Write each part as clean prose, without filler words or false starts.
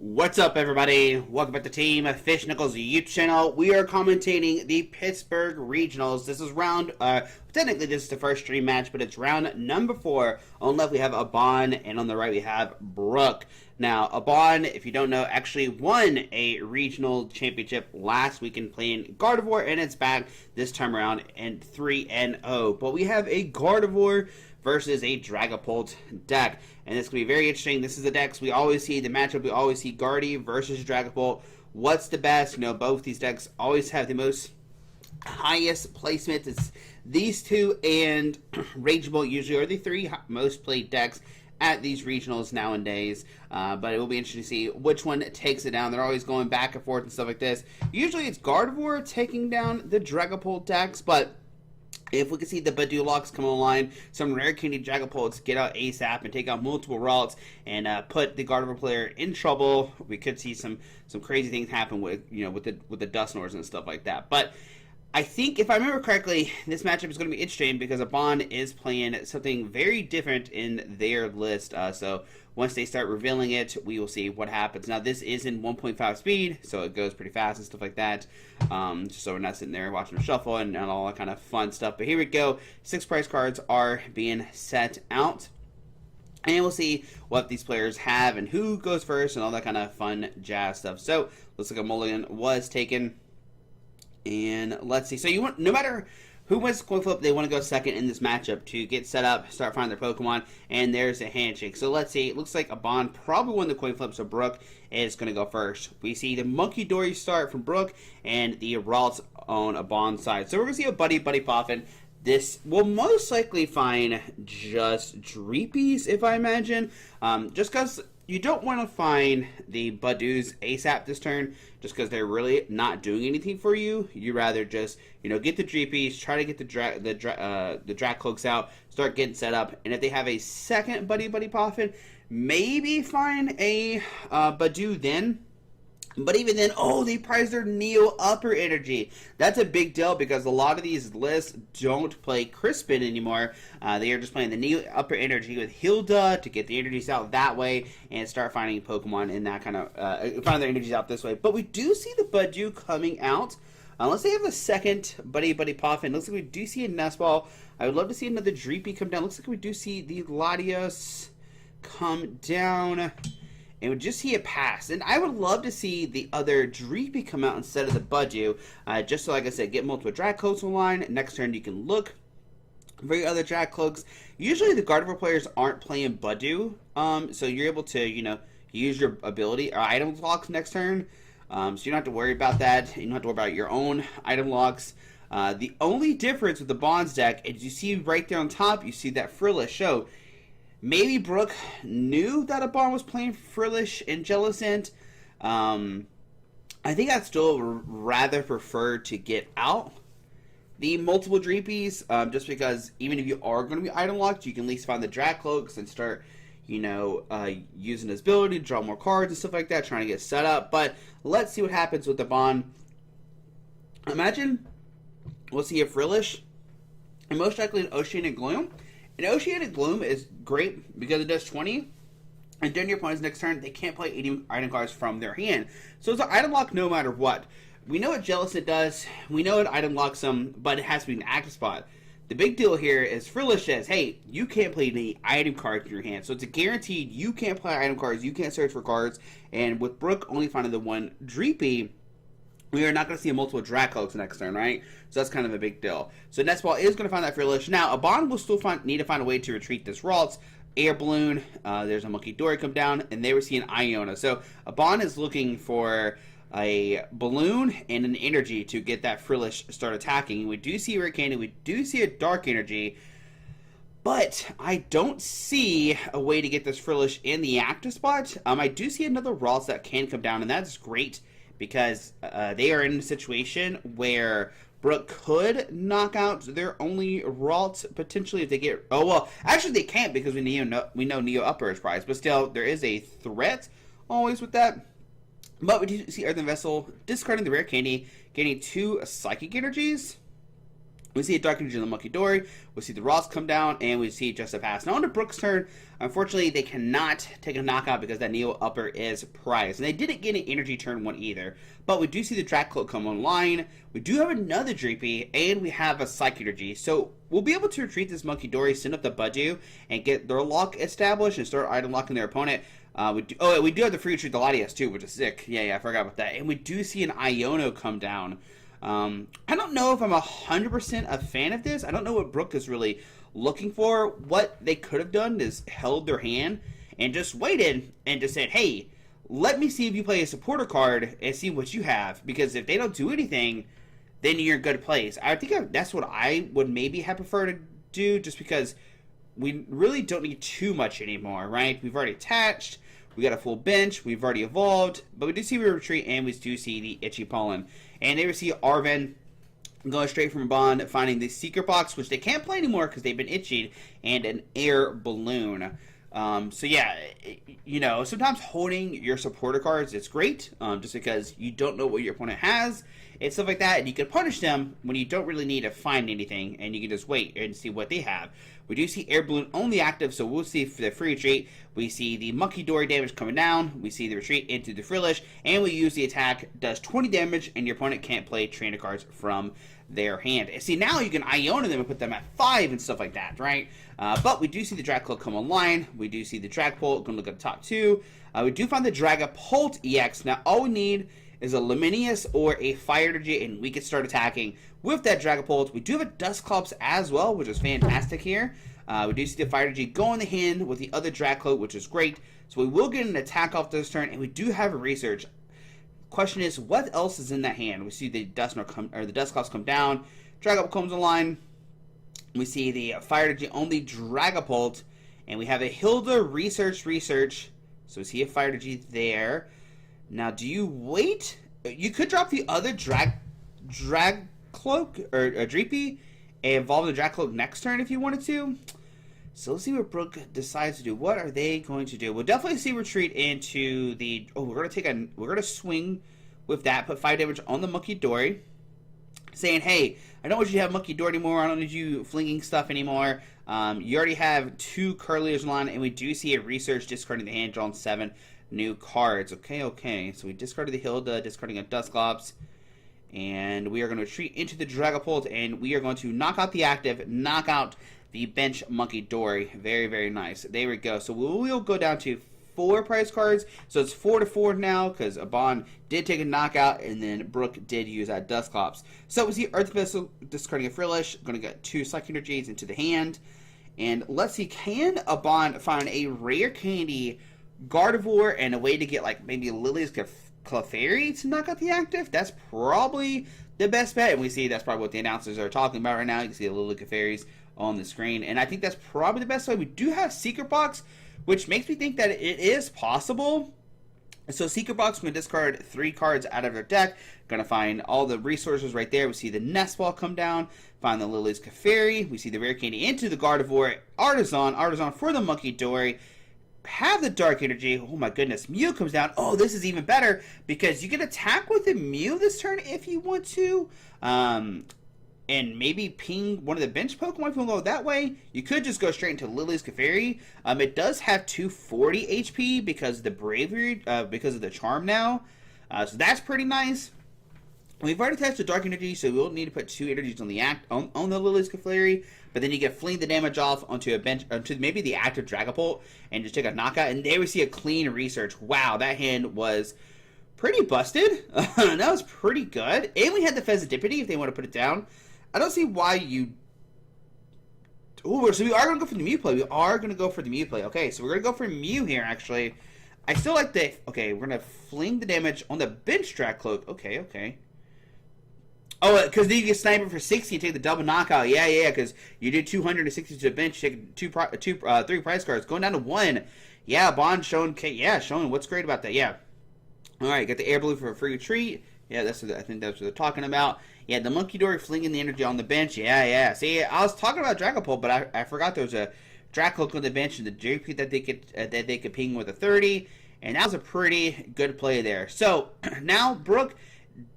What's up, everybody? Welcome back to Team Fish Nichols YouTube channel. We are commentating the Pittsburgh Regionals. This is technically this is the first stream match, but it's round number 4. On the left we have Abon, and on the right we have Brooke. Now, Abon, if you don't know, actually won a regional championship last weekend playing Gardevoir, and it's back this time around in 3-0. But we have a Gardevoir versus a Dragapult deck. And this can be very interesting. This is the decks we always see, the matchup we always see, Gardy versus Dragapult. What's the best? You know, both these decks always have the most highest placement. It's these two and Rageable usually are the 3 most played decks at these regionals nowadays. But it will be interesting to see which one takes it down. They're always going back and forth and stuff like this. Usually it's Gardevoir taking down the Dragapult decks, but if we can see the Badu locks come online, some rare candy Dragapults get out ASAP and take out multiple routes and put the Gardevoir player in trouble. We could see some crazy things happen with with the Dusknoirs and stuff like that. But I think if I remember correctly, this matchup is going to be interesting because Abon is playing something very different in their list. So once they start revealing it, we will see what happens. Now, this is in 1.5 speed, so it goes pretty fast and stuff like that. Just so we're not sitting there watching them shuffle and all that kind of fun stuff. But here we go. 6 prize cards are being set out. And we'll see what these players have and who goes first and all that kind of fun jazz stuff. So, looks like a mulligan was taken. And let's see. So, no matter who wins the coin flip, they want to go second in this matchup to get set up, start finding their Pokemon, and there's a handshake. So let's see. It looks like Abon probably won the coin flip, so Brooke is going to go first. We see the Monkey Dory start from Brooke and the Ralts on Abon's side. So we're going to see a Buddy Poffin. This will most likely find just Dreepies, if I imagine. Just because you don't want to find the Badoos ASAP this turn, just because they're really not doing anything for you. You rather just, get the Dreepies, try to get the Dracloaks out, start getting set up, and if they have a second Buddy Poffin, maybe find a Badoo then. But even then, they prize their Neo Upper Energy. That's a big deal because a lot of these lists don't play Crispin anymore. They are just playing the Neo Upper Energy with Hilda to get the energies out that way and start finding Pokemon in that kind of, find their energies out this way. But we do see the Badoo coming out. Unless they have a second Buddy Poffin. Looks like we do see a Nestball. I would love to see another Dreepy come down. Looks like we do see the Latios come down. And we just see it pass. And I would love to see the other Dreepy come out instead of the Badoo. Just so, like I said, get multiple Dracloaks online. Next turn, you can look for your other Dracloaks. Usually, the Gardevoir players aren't playing Badoo. So you're able to, use your ability or item locks next turn. So you don't have to worry about that. You don't have to worry about your own item locks. The only difference with the Bonds deck is you see right there on top, you see that Frillish. So maybe Brooke knew that Abon was playing Frillish and Jellicent. I think I'd still rather prefer to get out the multiple Dreepies, just because even if you are going to be item locked, you can at least find the Dracloaks and start, using his ability to draw more cards and stuff like that, trying to get set up. But let's see what happens with Abon. Imagine we'll see a Frillish, and most likely an Oceanic Gloom. And Oceanic Gloom is great because it does 20. And during your opponent's next turn, they can't play 80 item cards from their hand. So it's an item lock no matter what. We know what Jellicent does. We know it item locks them, but it has to be an active spot. The big deal here is Frillish says, hey, you can't play any item cards in your hand. So it's a guaranteed you can't play item cards, you can't search for cards. And with Brooke only finding the one Dreepy, we are not going to see a multiple Dracloaks next turn, right? So that's kind of a big deal. So Nestball is going to find that Frillish. Now, Abon will still need to find a way to retreat this Ralts. Air Balloon, there's a Monkey Dory come down, and they were seeing Iona. So Abon is looking for a Balloon and an Energy to get that Frillish start attacking. We do see a Rare Candy, we do see a Dark Energy, but I don't see a way to get this Frillish in the active spot. I do see another Ralts that can come down, and that's great, because they are in a situation where Brooke could knock out their only Ralts potentially if they get... Oh, well, actually they can't because we know Neo Upper is prized. But still, there is a threat always with that. But we do see Earthen Vessel discarding the Rare Candy, getting 2 Psychic Energies. We see a Dark Energy on the Monkey Dory, we see the Ross come down, and we see just a pass. Now on to Brooke's turn, unfortunately they cannot take a knockout because that Neo Upper is prized. And they didn't get an Energy turn 1 either. But we do see the Dragapult come online, we do have another Dreepy, and we have a Psychic Energy. So we'll be able to retreat this Monkey Dory, send up the Budew, and get their lock established and start item locking their opponent. We do have the free retreat the Latias too, which is sick. Yeah, I forgot about that. And we do see an Iono come down. I don't know if I'm 100% a fan of this. I don't know what Brooke is really looking for. What they could have done is held their hand and just waited and just said, hey, let me see if you play a supporter card and see what you have. Because if they don't do anything, then you're in good place. I think that's what I would maybe have preferred to do, just because we really don't need too much anymore, right? We've already attached. We got a full bench. We've already evolved. But we do see we retreat, and we do see the Itchy Pollen. And there we see Arven going straight from Bond, finding the Secret Box, which they can't play anymore because they've been itchied, and an Air Balloon. So yeah, you know, sometimes holding your supporter cards is great, just because you don't know what your opponent has and stuff like that, and you can punish them when you don't really need to find anything, and you can just wait and see what they have. We do see Air Balloon only active, so we'll see for the free retreat. We see the Monkey Dory damage coming down, we see the retreat into the Frillish, and we use the attack, does 20 damage, and your opponent can't play trainer cards from their hand. And see, now you can Iona them and put them at 5 and stuff like that, right? But we do see the Dragapult come online. We do see the Dragapult. Going to look at the top 2. We do find the Dragapult EX. Now, all we need is a Luminous or a Fire Energy, and we can start attacking with that Dragapult. We do have a Dusclops as well, which is fantastic here. We do see the Fire Energy go in the hand with the other Dragapult, which is great. So we will get an attack off this turn, and we do have a Research. Question is, what else is in that hand? We see the Dusclops come down. Dragapult comes online. We see the Fire Energy on the Dragapult, and we have a Hilda Research. So we see a Fire Energy there. Now, do you wait? You could drop the other Drag Cloak or Dreepy and evolve the Drag Cloak next turn if you wanted to. So let's see what Brooke decides to do. What are they going to do? We'll definitely see retreat into the. Oh, we're gonna swing with that. Put 5 damage on the Monkey Dory, saying, "Hey, I don't want you to have Monkey Dory anymore. I don't need you flinging stuff anymore. You already have 2 Curliers in line, and we do see a Research discarding the hand, drawing 7 new cards. Okay. So we discarded the Hilda, discarding a Dusclops, and we are going to retreat into the Dragapult, and we are going to knock out the active, knock out the bench Monkey Dory. Very, very nice. There we go. So we'll go down to 4 prize cards. So it's 4-4 now, because Abon did take a knockout, and then Brooke did use that Dusclops. So we see Earth Vessel discarding a Frillish. Going to get 2 Psychic Energies into the hand. And let's see, can Abon find a rare candy Gardevoir and a way to get like maybe Lily's Clefairy to knock out the active? That's probably the best bet. And we see that's probably what the announcers are talking about right now. You can see the Lily Clefairies on the screen, and I think that's probably the best way. We do have Secret Box, which makes me think that it is possible. So Secret Box, going to discard 3 cards out of their deck. Going to find all the resources right there. We see the Nest Ball come down. Find the Lily's Clefairy. We see the rare candy into the Gardevoir. Artisan for the Monkey Dory. Have the Dark Energy. Oh my goodness. Mew comes down. Oh, this is even better, because you can attack with the Mew this turn if you want to. And maybe ping one of the bench Pokemon if you want to go that way. You could just go straight into Lily's Clefairy. It does have 240 HP because of the Bravery, because of the Charm now. So that's pretty nice. We've already attached the Dark Energy, so we'll need to put 2 energies on the Lily's Clefairy. But then you get fling the damage off onto a bench, onto maybe the active Dragapult, and just take a knockout. And there we see a clean Research. Wow, that hand was pretty busted. That was pretty good. And we had the Fezzidipity if they want to put it down. I don't see why you. Ooh, so we are going to go for the Mew play. Okay, so we're going to go for Mew here, actually. I still like the. Okay, we're going to fling the damage on the bench Drag Cloak. Okay. Oh, because then you get Sniper for 60 and take the double knockout. Yeah, because you did 260 to the bench, take 3 prize cards, going down to 1. Yeah, Bond showing what's great about that. Yeah. All right, got the Air Balloon for a free retreat. Yeah, I think that's what they're talking about. Yeah, the Monkey Dory flinging the energy on the bench. Yeah. See, I was talking about Dragapult, but I forgot there was a Dracloak on the bench and the JP that they could ping with a 30, and that was a pretty good play there. So now, Brooke,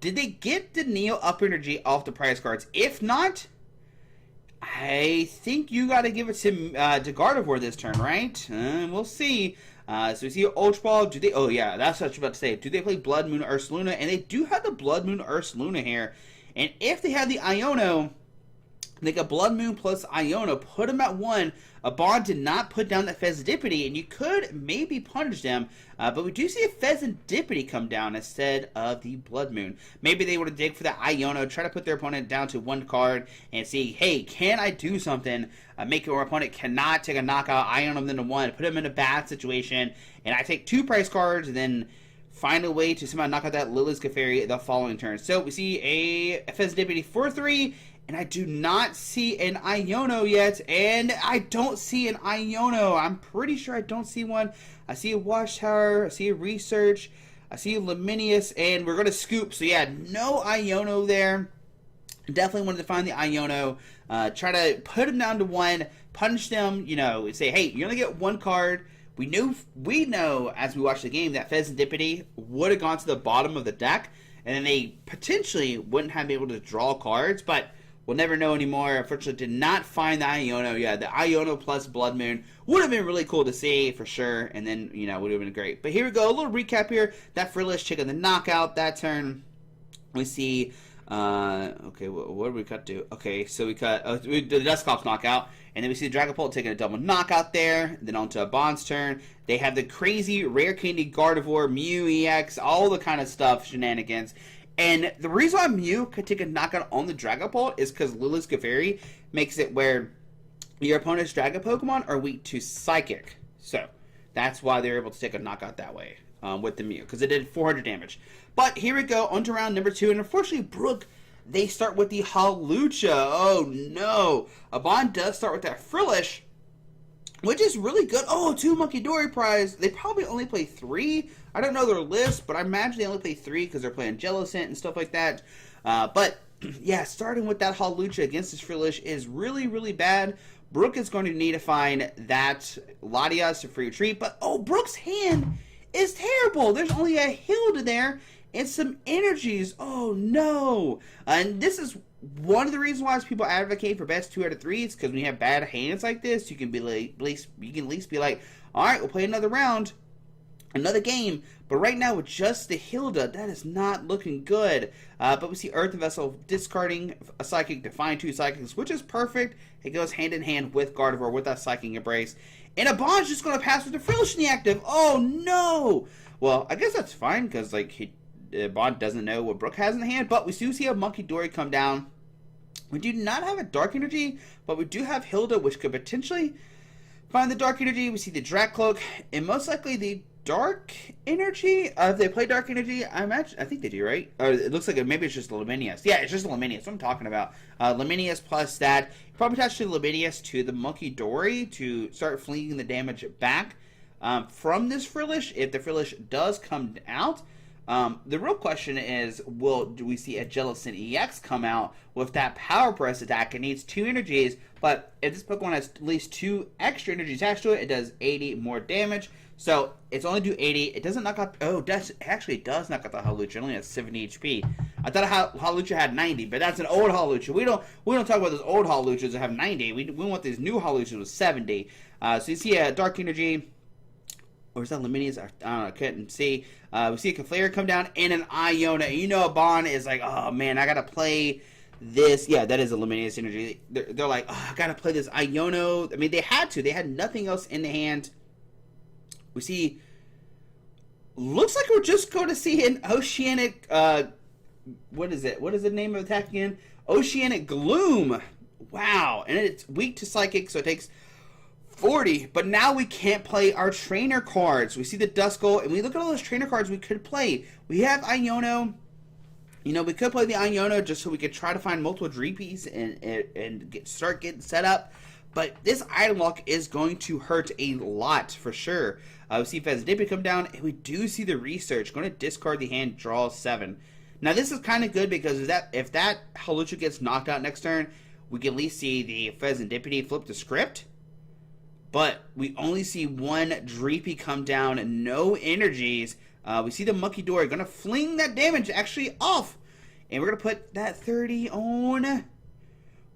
did they get the Neo Up Energy off the prize cards? If not, I think you got to give it to Gardevoir this turn, right? We'll see. So we see Ultra Ball. Do they? Oh yeah, that's what I was about to say. Do they play Blood Moon Ursaluna? And they do have the Blood Moon Ursaluna here. And if they have the Iono, they got Blood Moon plus Iono. Put them at 1. A Bond did not put down that Fezandipity, and you could maybe punish them. But we do see a Fezandipity come down instead of the Blood Moon. Maybe they would dig for the Iono, try to put their opponent down to 1 card, and see, hey, can I do something? Make your opponent cannot take a knockout, Ion them into 1, put them in a bad situation, and I take 2 price cards, and then find a way to somehow knock out that Lilith Clefairy the following turn. So we see a Fezandipity for 3, and I do not see an Iono yet, and I don't see an Iono. I'm pretty sure I don't see one. I see a Watchtower, I see a Research, I see a Laminius, and we're going to scoop. So yeah, no Iono there. Definitely wanted to find the Iono. Try to put them down to 1, punish them, you know, say, hey, you're going to get 1 card. We know as we watch the game that Fezandipity would have gone to the bottom of the deck, and then they potentially wouldn't have been able to draw cards, but we'll never know anymore. Unfortunately, did not find the Iono. Yeah, the Iono plus Blood Moon would have been really cool to see for sure, and then, you know, would have been great. But here we go, a little recap here. That Frillish chicken, the knockout that turn. We see, okay, what did we cut to? Okay, so we cut the Dusknoir knockout, and then we see the Dragapult taking a double knockout there. Then on to a Bond's turn. They have the crazy rare candy Gardevoir, Mew EX, all the kind of stuff, shenanigans. And the reason why Mew could take a knockout on the Dragapult is because Lilith Clefairy makes it where your opponent's Dragon Pokemon are weak to Psychic. So that's why they're able to take a knockout that way with the Mew, because it did 400 damage. But here we go, on to round number 2, and unfortunately, Brooke, they start with the Hawlucha. Oh no! A Bond does start with that Frillish, which is really good. Oh, 2 Monkey Dory prize. They probably only play 3. I don't know their list, but I imagine they only play 3 because they're playing Jellicent and stuff like that. But yeah, starting with that Hawlucha against this Frillish is really, really bad. Brooke is going to need to find that Latias for your treat. But oh, Brooke's hand is terrible. There's only a Hilda there and some energies. Oh no! And this is one of the reasons why people advocate for best 2 out of 3s, because when you have bad hands like this, you can be like, you can at least be like, all right, we'll play another round, another game. But right now with just the Hilda, that is not looking good. But we see Earth Vessel discarding a Psychic to find 2 Psychics, which is perfect. It goes hand in hand with Gardevoir with that Psychic Embrace. And a Bond's just going to pass with the Frillish in the active. Oh no! Well, I guess that's fine, because like Bond doesn't know what Brooke has in the hand. But we do see a Monkey Dory come down. We do not have a Dark Energy, but we do have Hilda, which could potentially find the Dark Energy. We see the Drac Cloak, and most likely the Dark Energy. If they play Dark Energy, I think they do, right? Or it looks like maybe it's just Laminius. Yeah, it's just Laminius. What I'm talking about. Laminius plus that. Probably attach the Laminius to the Monkey Dory to start flinging the damage back from this Frillish. If the Frillish does come out, the real question is, do we see a Jellicent EX come out with that Power Press attack? It needs 2 energies, but if this Pokemon has at least 2 extra energies attached to it, it does 80 more damage. So it's only do 80. It doesn't knock out. Oh, it actually does knock out the Hawlucha. It only has 70 HP. I thought Hawlucha had 90, but that's an old Hawlucha. We don't talk about those old Hawluchas that have 90. We want these new Hawluchas with 70. So you see a Dark Energy. Or is that Laminius? I don't know. I couldn't see. We see a Clefairy come down and an Iona. You know, a Bond is like, oh man, I gotta play this. Yeah, that is a Laminius energy. They're like, oh, I gotta play this Iono. I mean, they had to. They had nothing else in the hand. We see. Looks like we're just going to see an Oceanic. What is it? What is the name of the attack again? Oceanic Gloom. Wow, and it's weak to Psychic, so it takes 40, but now we can't play our trainer cards. We see the Duskull, and we look at all those trainer cards we could play. We have Iono. You know, we could play the Iono just so we could try to find multiple Dreepies and start getting set up. But this item lock is going to hurt a lot for sure. We see Fezandipity come down, and we do see the Research. Going to discard the hand, draw 7. Now this is kind of good because if that Hawlucha gets knocked out next turn, we can at least see the Fezandipity flip the script. But we only see 1 Dreepy come down and no energies. We see the Monkey Dory going to fling that damage actually off. And we're going to put that 30 on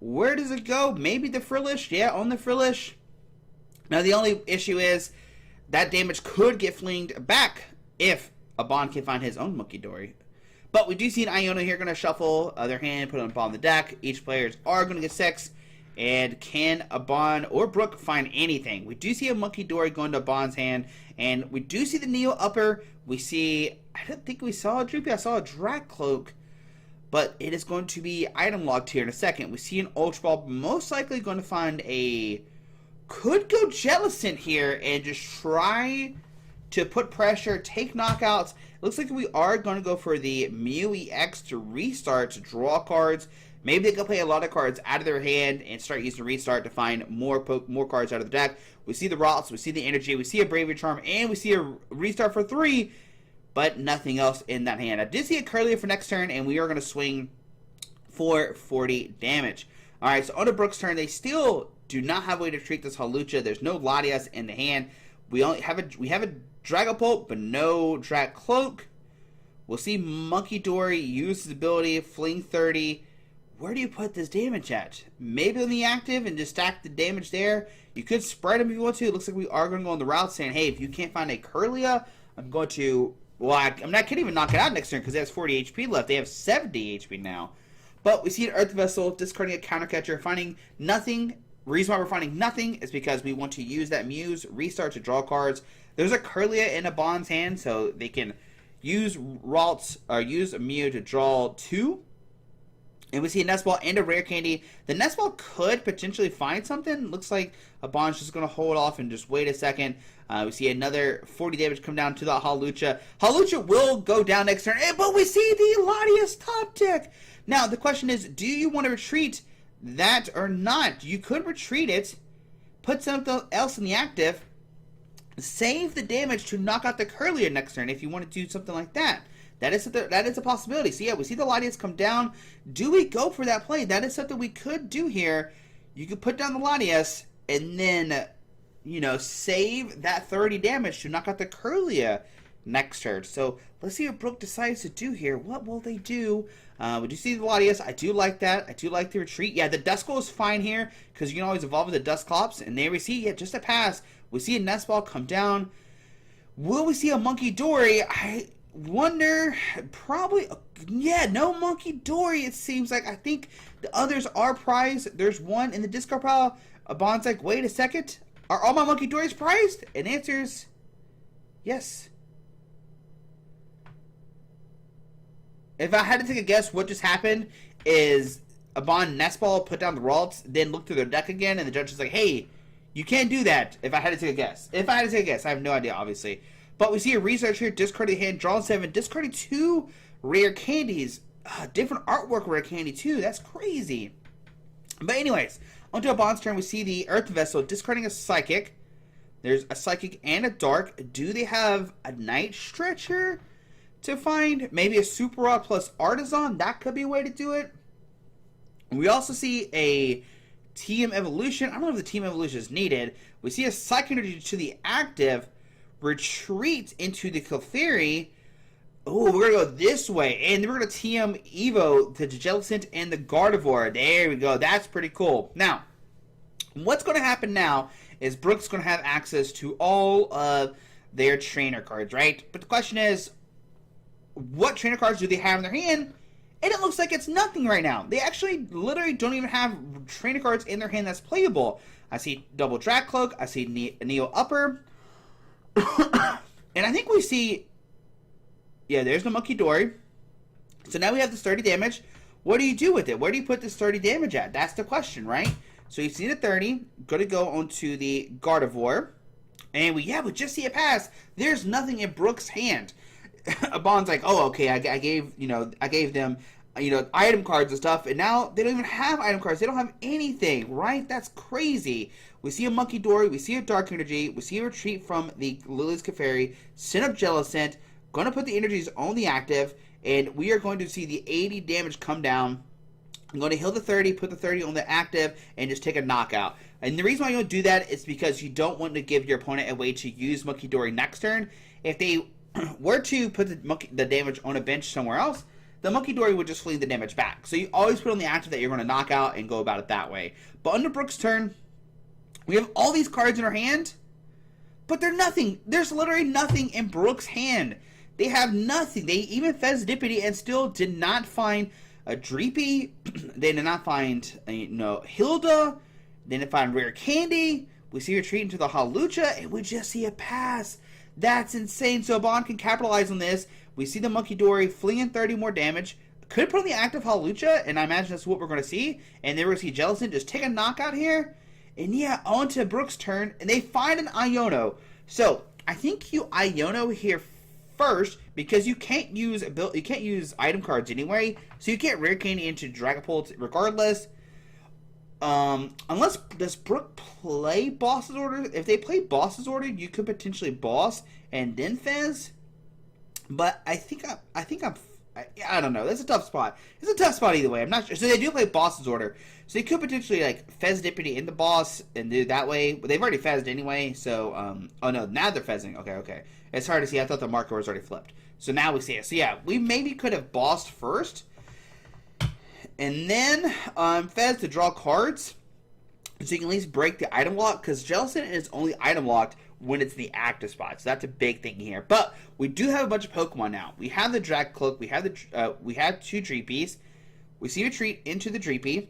Where does it go? Maybe the Frillish? Yeah, on the Frillish. Now, the only issue is that damage could get flinged back if a Bond can find his own Munkidori. But we do see an Iona here going to shuffle their hand, put it on the bottom of the deck. Each players are going to get 6. And can a Bond or Brook find anything? We do see a Munkidori going to a Bond's hand. And we do see the Neo Upper. We see, I don't think we saw a Droopy. I saw a Dragcloak. But it is going to be item locked here in a second. We see an Ultra Ball. Most likely going to find a... Could go Jellicent here and just try to put pressure, take knockouts. It looks like we are going to go for the Mew EX to restart, to draw cards. Maybe they can play a lot of cards out of their hand and start using restart to find more cards out of the deck. We see the Rots, we see the Energy, we see a Bravery Charm, and we see a restart for 3, but nothing else in that hand. I did see a Curlia for next turn, and we are going to swing for 40 damage. Alright, so on to Brook's turn, they still do not have a way to treat this Hawlucha. There's no Latias in the hand. We have a Dragapult, but no Dragcloak. We'll see Munkidori use his ability, fling 30. Where do you put this damage at? Maybe on the active and just stack the damage there. You could spread him if you want to. It looks like we are going to go on the route saying, hey, if you can't find a Curlia, I'm going to... Well, I can't even knock it out next turn because it has 40 HP left. They have 70 HP now. But we see an Earth Vessel, discarding a Counter Catcher, finding nothing. Reason why we're finding nothing is because we want to use that Muse restart to draw cards. There's a Curlia in a Bond's hand, so they can use Ralts or use a Mew to draw 2. And we see a Nest Ball and a Rare Candy. The Nest Ball could potentially find something. Looks like a Bond's just going to hold off and just wait a second. We see another 40 damage come down to the Hawlucha. Hawlucha will go down next turn, but we see the Latias top deck. Now, the question is, do you want to retreat that or not? You could retreat it, put something else in the active, save the damage to knock out the Curlia next turn if you want to do something like that. That is a possibility. So yeah, we see the Latias come down. Do we go for that play? That is something we could do here. You could put down the Latias and then, you know, save that 30 damage to knock out the Curlia next turn. So let's see what Brook decides to do here. What will they do? We do see the Latias. I do like that. I do like the retreat. Yeah, the Duskull is fine here because you can always evolve with the Dusclops. And there we see, yeah, just a pass. We see a Nest Ball come down. Will we see a Munkidori? I wonder. Probably. Yeah, no Munkidori, it seems like. I think the others are prized. There's one in the discard pile. A Bond's like, wait a second. Are all my Munkidoris prized? And answers yes. If I had to take a guess, what just happened is a Bond Nest Ball put down the Ralts, then looked through their deck again, and the judge is like, hey, you can't do that. If I had to take a guess. I have no idea, obviously. But we see a research here, discarding hand, drawing 7, discarding 2 rare candies. Different artwork rare candy, too. That's crazy. But anyways, onto a Bond's turn, we see the Earth Vessel, discarding a Psychic. There's a Psychic and a Dark. Do they have a Night Stretcher to find? Maybe a Super Rod plus Artisan? That could be a way to do it. We also see a TM Evolution. I don't know if the TM Evolution is needed. We see a Psychic Energy to the active, retreat into the Clefairy. Oh, we're going to go this way. And then we're going to TM Evo to Jellicent and the Gardevoir. There we go. That's pretty cool. Now, what's going to happen now is Brook's going to have access to all of their trainer cards, right? But the question is, what trainer cards do they have in their hand? And it looks like it's nothing right now. They actually literally don't even have trainer cards in their hand that's playable. I see double Dragcloak. I see Neo Upper. And I think we see... Yeah, there's no Munkidori. So now we have this 30 damage. What do you do with it? Where do you put this 30 damage at? That's the question, right? So you see the 30. Going to go onto the Gardevoir. And we just see a pass. There's nothing in Brook's hand. A Bond's like, oh, okay, I gave them, item cards and stuff, and now they don't even have item cards. They don't have anything, right? That's crazy. We see a Munkidori, we see a Dark Energy, we see a retreat from the Lily's Clefairy, send up Jellicent, going to put the energies on the active, and we are going to see the 80 damage come down. I'm going to heal the 30, put the 30 on the active, and just take a knockout. And the reason why you don't do that is because you don't want to give your opponent a way to use Munkidori next turn. If they were to put the damage on a bench somewhere else, the Monkey Dory would just fling the damage back. So you always put on the active that you're going to knock out and go about it that way. But under Brooke's turn, we have all these cards in our hand, but they're nothing. There's literally nothing in Brooke's hand. They have nothing. They even fed Dippity and still did not find a Dreepy. They did not find, Hilda. They didn't find Rare Candy. We see a retreat into the Hawlucha, and we just see a pass. That's insane. So Bond can capitalize on this. We see the Monkey Dory flinging 30 more damage. Could put on the active Hawlucha, and I imagine that's what we're going to see. And then we're going to see Jellicent just take a knockout here. And yeah, on to Brooke's turn, and they find an Iono. So I think you Iono here first because you can't use item cards anyway. So you can't Rare Candy into Dragapult regardless. Unless does Brooke play Boss's Order? If they play Boss's Order, you could potentially Boss and then Fez. But I don't know. That's a tough spot. It's a tough spot either way. I'm not sure. So they do play Boss's Order. So they could potentially like Fez Dippity in the boss and do it that way. But they've already Fezzed anyway. So oh no, now they're Fezzing. Okay. It's hard to see. I thought the marker was already flipped. So now we see it. So yeah, we maybe could have bossed first. And then Fez to draw cards. So you can at least break the item lock. Because Jellicent is only item locked when it's the active spot. So that's a big thing here. But we do have a bunch of Pokemon now. We have the Dragapult. We have two Dreepies. We see a retreat into the Dreepy.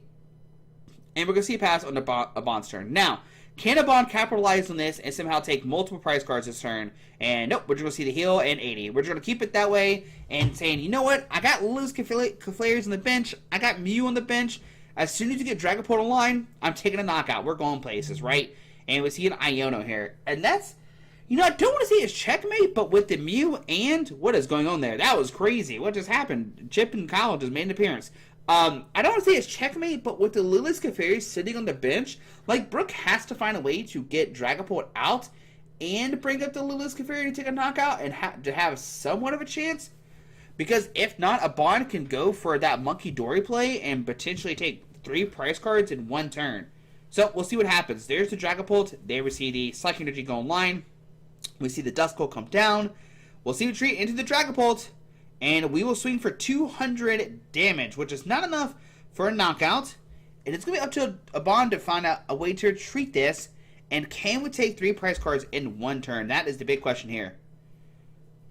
And we're going to see a pass on a Bond's turn. Now, can a Bond capitalize on this and somehow take multiple prize cards this turn? And nope, we're just going to see the heal and 80. We're just going to keep it that way and saying, you know what? I got Lilith Clefairies on the bench. I got Mew on the bench. As soon as you get Dragapult online, I'm taking a knockout. We're going places, right? And we see an Iono here. And that's, I don't want to say it's checkmate, but with the Mew and what is going on there? That was crazy. What just happened? Chip and Kyle just made an appearance. I don't want to say it's checkmate, but with the Lilith Clefairy sitting on the bench, like, Brooke has to find a way to get Dragapult out and bring up the Lilith Clefairy to take a knockout and to have somewhat of a chance. Because if not, a Bond can go for that Monkey Dory play and potentially take 3 prize cards in one turn. So, we'll see what happens. There's the Dragapult. There we see the Psychic Energy go online. We see the Dusknoir come down. We'll see retreat into the Dragapult. And we will swing for 200 damage, which is not enough for a knockout. And it's going to be up to a Bond to find out a way to retreat this. And can we take 3 prize cards in one turn? That is the big question here.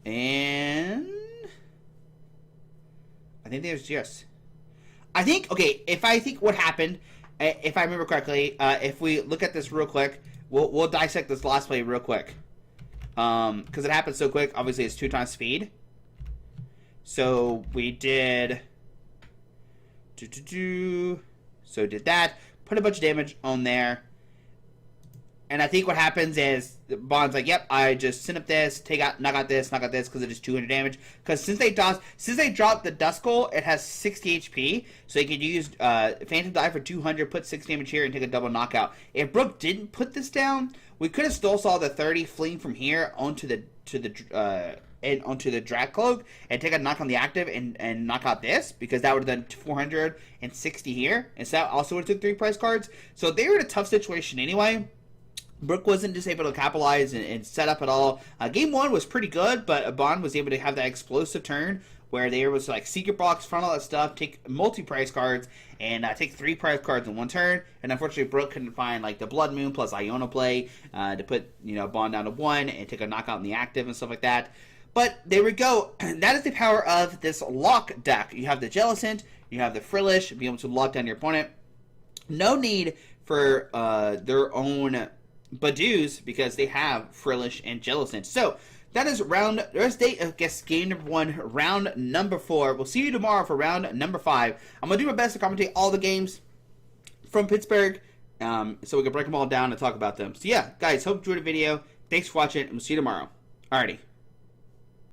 And I think there's just... if I think what happened, if I remember correctly, if we look at this real quick, we'll dissect this last play real quick. Because it happened so quick, obviously it's 2 times speed. So we did... So did that. Put a bunch of damage on there. And I think what happens is Bond's like, yep, I just send up this, knock out this, because it is 200 damage. Because since they dropped the Dusknoir, it has 60 HP, so you could use Phantom Die for 200, put 6 damage here, and take a double knockout. If Brooke didn't put this down, we could have still saw the 30 fleeing from here onto the Drag Cloak and take a knock on the active and knock out this, because that would have done 460 here. And so that also would have took 3 prize cards. So they were in a tough situation anyway. Brooke wasn't just able to capitalize and set up at all. Game 1 was pretty good, but Bond was able to have that explosive turn where they was like secret box, front all that stuff, take multi-prize cards, and take 3 prize cards in one turn. And unfortunately, Brooke couldn't find like the Blood Moon plus Iono play to put Bond down to 1 and take a knockout in the active and stuff like that. But there we go. That is the power of this lock deck. You have the Jellicent, you have the Frillish, be able to lock down your opponent. No need for their own Badoos because they have Frillish and Jellicent. So that is game number 1, round number 4. We'll see you tomorrow for round number 5. I'm gonna do my best to commentate all the games from Pittsburgh, so we can break them all down and talk about them. So yeah, guys, hope you enjoyed the video. Thanks for watching, and we'll see you tomorrow. Alrighty.